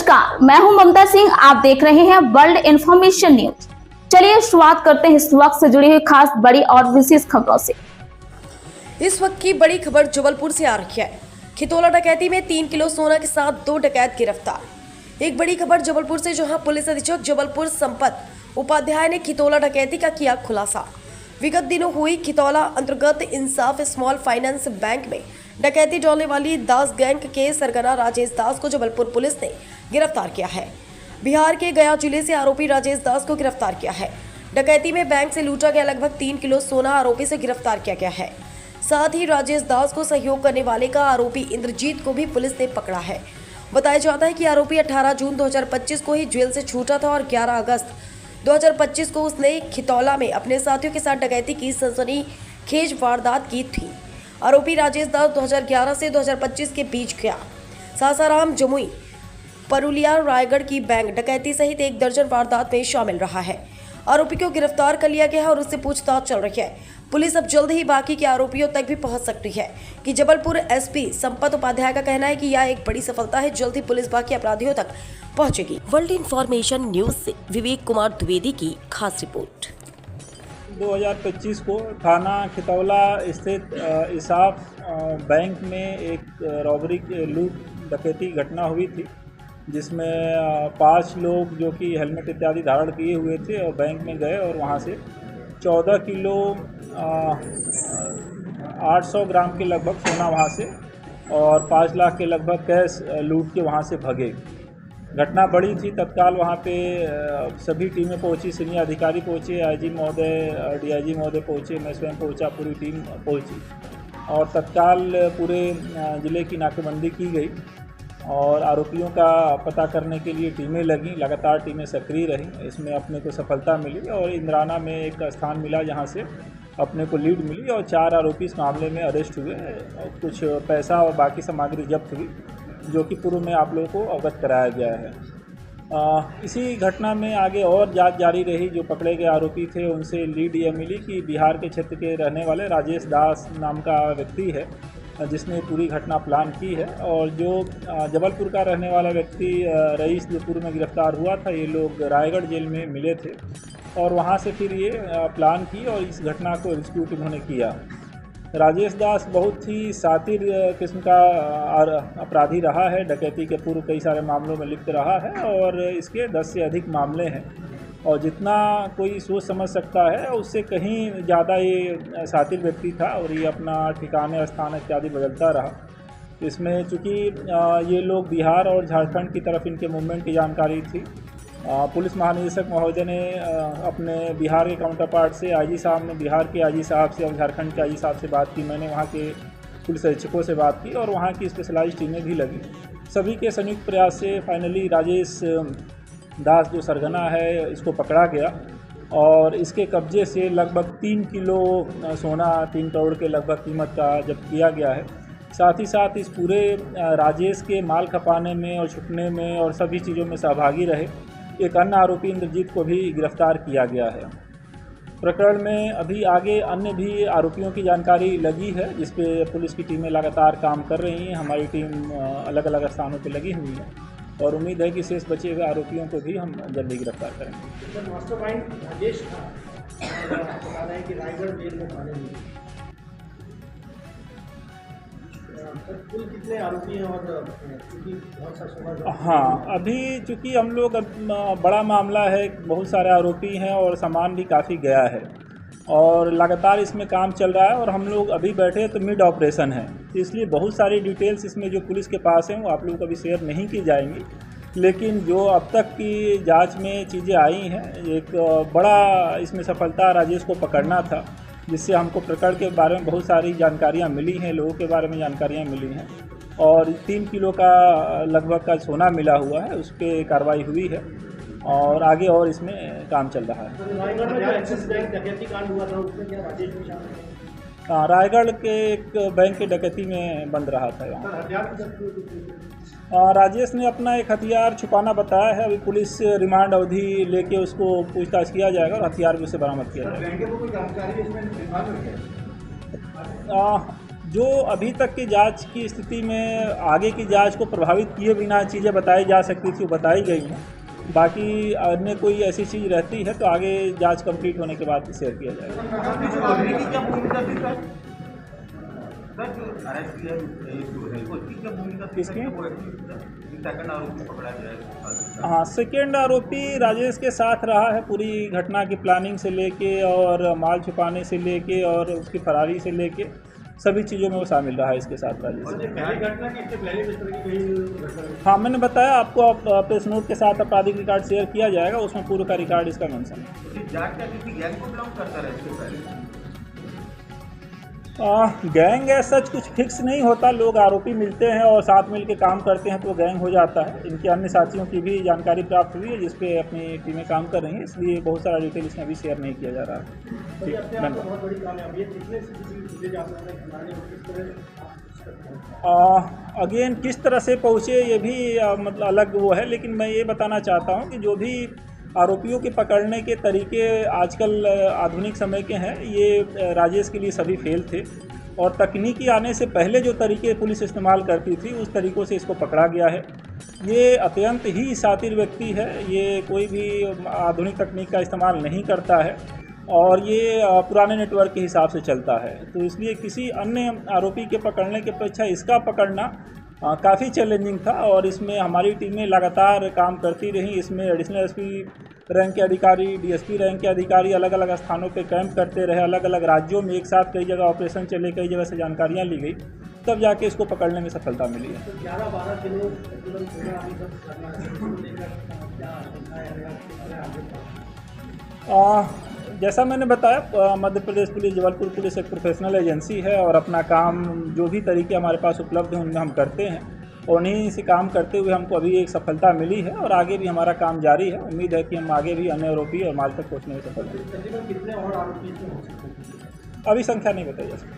नमस्कार, मैं हूं ममता सिंह। आप देख रहे हैं वर्ल्ड इंफॉर्मेशन न्यूज। चलिए शुरुआत करते हैं इस वक्त से जुड़ी हुई खास बड़ी और विशेष खबरों से। इस वक्त की बड़ी खबर जबलपुर से आ रही है। खितौला डकैती में 3 किलो सोना के साथ 2 डकैत गिरफ्तार। एक बड़ी खबर जबलपुर से, जहां पुलिस अधीक्षक जबलपुर संपत उपाध्याय ने खितौला डकैती का किया खुलासा। विगत दिनों हुई खितौला अंतर्गत इंसाफ स्मॉल फाइनेंस बैंक में डकैती डालने वाली दास गैंग के सरगना राजेश दास को जबलपुर पुलिस ने गिरफ्तार किया है। बिहार के गया जिले से आरोपी राजेश दास को गिरफ्तार किया है। डकैती में बैंक से लूटा गया लगभग 3 किलो सोना आरोपी से गिरफ्तार किया गया है। साथ ही राजेश दास को सहयोग करने वाले का आरोपी इंद्रजीत को भी पुलिस ने पकड़ा है। बताया जाता है कि आरोपी 18 जून 2025 को ही जेल से छूटा था और 11 अगस्त 2025 को उसने खितौला में अपने साथियों के साथ डकैती की सनसनीखेज वारदात की थी। आरोपी राजेश दास 2011 से 2025 के बीच गया, सासाराम, जमुई, पुरुलिया, रायगढ़ की बैंक डकैती सहित 1 दर्जन वारदात में शामिल रहा है। आरोपी को गिरफ्तार कर लिया गया है और उससे पूछताछ चल रही है। पुलिस अब जल्द ही बाकी के आरोपियों तक भी पहुंच सकती है कि जबलपुर एसपी संपत उपाध्याय का कहना है कि यह एक बड़ी सफलता है। जल्द ही पुलिस बाकी अपराधियों तक पहुंचेगी। वर्ल्ड इंफॉर्मेशन न्यूज से विवेक कुमार द्विवेदी की खास रिपोर्ट। 2025 को थाना खितौला स्थित इंसाफ बैंक में एक रॉबरी लूट डकैती घटना हुई थी, जिसमें 5 लोग जो कि हेलमेट इत्यादि धारण किए हुए थे और बैंक में गए और वहां से 14 किलो 800 ग्राम के लगभग सोना वहां से और 5 लाख के लगभग कैश लूट के वहां से भगे। घटना बड़ी थी। तत्काल वहाँ पे सभी टीमें पहुँची, सीनियर अधिकारी पहुँचे, आईजी महोदय, डीआईजी महोदय पहुँचे, मैं स्वयं पहुँचा, पूरी टीम पहुँची और तत्काल पूरे ज़िले की नाकेबंदी की गई और आरोपियों का पता करने के लिए टीमें लगीं। लगातार टीमें सक्रिय रहीं। इसमें अपने को सफलता मिली और इंद्राना में एक स्थान मिला जहाँ से अपने को लीड मिली और 4 आरोपी इस मामले में अरेस्ट हुए। कुछ पैसा और बाकी सामग्री जब्त हुई, जो कि पूर्व में आप लोगों को अवगत कराया गया है। इसी घटना में आगे और जांच जारी रही। जो पकड़े गए आरोपी थे उनसे लीड ये मिली कि बिहार के क्षेत्र के रहने वाले राजेश दास नाम का व्यक्ति है, जिसने पूरी घटना प्लान की है। और जो जबलपुर का रहने वाला व्यक्ति रईस, जो पूर्व में गिरफ्तार हुआ था, ये लोग रायगढ़ जेल में मिले थे और वहाँ से फिर ये प्लान की और इस घटना को एग्जीक्यूट उन्होंने किया। राजेश दास बहुत ही शातिर किस्म का अपराधी रहा है। डकैती के पूर्व कई सारे मामलों में लिप्त रहा है और इसके 10 से अधिक मामले हैं और जितना कोई सोच समझ सकता है उससे कहीं ज़्यादा ये शातिर व्यक्ति था और ये अपना ठिकाने, स्थान इत्यादि बदलता रहा। इसमें चूँकि ये लोग बिहार और झारखंड की तरफ इनके मूवमेंट की जानकारी थी। पुलिस महानिदेशक महोदय ने अपने बिहार के काउंटर पार्ट से आईजी साहब ने बिहार के आईजी साहब से और झारखंड के आईजी साहब से बात की। मैंने वहाँ के पुलिस अधीक्षकों से बात की और वहाँ की स्पेशलाइज्ड टीमें भी लगी। सभी के संयुक्त प्रयास से फाइनली राजेश दास जो सरगना है, इसको पकड़ा गया और इसके कब्जे से लगभग 3 किलो सोना, 3 करोड़ के लगभग कीमत का जब्त किया गया है। साथ ही साथ इस पूरे राजेश के माल खपाने में और छुपने में और सभी चीज़ों में सहभागी रहे एक अन्य आरोपी इंद्रजीत को भी गिरफ्तार किया गया है। प्रकरण में अभी आगे अन्य भी आरोपियों की जानकारी लगी है, जिस पे पुलिस की टीमें लगातार काम कर रही हैं। हमारी टीम अलग अलग स्थानों पे लगी हुई है और उम्मीद है कि शेष बचे हुए आरोपियों को भी हम जल्दी गिरफ्तार करेंगे। मास्टरमाइंड राजेश था, बता रहे हैं कि रायगढ़ जेल में थाने में कुल कितने आरोपी हैं और बहुत सा सोना? हाँ, अभी चूँकि हम लोग बड़ा मामला है, बहुत सारे आरोपी हैं और सामान भी काफ़ी गया है और लगातार इसमें काम चल रहा है और हम लोग अभी बैठे तो मिड ऑपरेशन है, इसलिए बहुत सारी डिटेल्स इसमें जो पुलिस के पास हैं वो आप लोगों को अभी शेयर नहीं की जाएंगी। लेकिन जो अब तक की जांच में चीज़ें आई हैं, एक बड़ा इसमें सफलता राजेश को पकड़ना था, जिससे हमको प्रकरण के बारे में बहुत सारी जानकारियां मिली हैं, लोगों के बारे में जानकारियां मिली हैं और 3 किलो का लगभग का सोना मिला हुआ है, उस पर कार्रवाई हुई है और आगे और इसमें काम चल रहा है। रायगढ़ के एक बैंक के डकैती में बंद रहा था यहाँ। राजेश ने अपना एक हथियार छुपाना बताया है। अभी पुलिस रिमांड अवधि लेके उसको पूछताछ किया जाएगा और हथियार भी उसे बरामद किया जाएगा। जो अभी तक की जांच की स्थिति में आगे की जांच को प्रभावित किए बिना चीज़ें बताई जा सकती थी वो बताई गई हैं। बाकी अन्य कोई ऐसी चीज़ रहती है तो आगे जांच कंप्लीट होने के बाद शेयर किया जाएगा। किसकी? हाँ, सेकेंड आरोपी राजेश के साथ रहा है पूरी घटना की प्लानिंग से लेके और माल छुपाने से लेके और उसकी फरारी से लेके सभी चीज़ों में वो शामिल रहा है इसके साथ राजेश। हाँ, मैंने बताया आपको, आप प्रेस नोट के साथ आपराधिक रिकॉर्ड शेयर किया जाएगा, उसमें पूरा का रिकॉर्ड इसका मेंशन है। गैंग है सच कुछ फिक्स नहीं होता, लोग आरोपी मिलते हैं और साथ मिलकर काम करते हैं तो गैंग हो जाता है। इनके अन्य साथियों की भी जानकारी प्राप्त हुई है जिस पे अपनी टीमें काम कर रही हैं, इसलिए बहुत सारा डिटेल इसमें अभी शेयर नहीं किया जा रहा है। अगेन किस तरह से पहुँचे ये भी मतलब अलग वो है, लेकिन मैं ये बताना चाहता हूँ कि जो भी आरोपियों के पकड़ने के तरीके आजकल आधुनिक समय के हैं, ये राजेश के लिए सभी फेल थे और तकनीकी आने से पहले जो तरीके पुलिस इस्तेमाल करती थी उस तरीक़ों से इसको पकड़ा गया है। ये अत्यंत ही शातिर व्यक्ति है, ये कोई भी आधुनिक तकनीक का इस्तेमाल नहीं करता है और ये पुराने नेटवर्क के हिसाब से चलता है। तो इसलिए किसी अन्य आरोपी के पकड़ने की अपेक्षा इसका पकड़ना काफ़ी चैलेंजिंग था और इसमें हमारी टीमें लगातार काम करती रहीं। इसमें एडिशनल एसपी रैंक के अधिकारी, डीएसपी रैंक के अधिकारी अलग अलग स्थानों पे कैंप करते रहे, अलग अलग राज्यों में एक साथ कई जगह ऑपरेशन चले, कई जगह से जानकारियाँ ली गई, तब जाके इसको पकड़ने में सफलता मिली है। 11-12 किलो जैसा मैंने बताया, मध्य प्रदेश पुलिस, जबलपुर पुलिस एक प्रोफेशनल एजेंसी है और अपना काम जो भी तरीके हमारे पास उपलब्ध हैं उनमें हम करते हैं और उन्हीं से काम करते हुए हमको अभी एक सफलता मिली है और आगे भी हमारा काम जारी है। उम्मीद है कि हम आगे भी अन्य आरोपी और माल तक पहुँचने में सफल होंगे। कितने और आरोपी हो सकते हैं? अभी संख्या नहीं बताई जा सकती।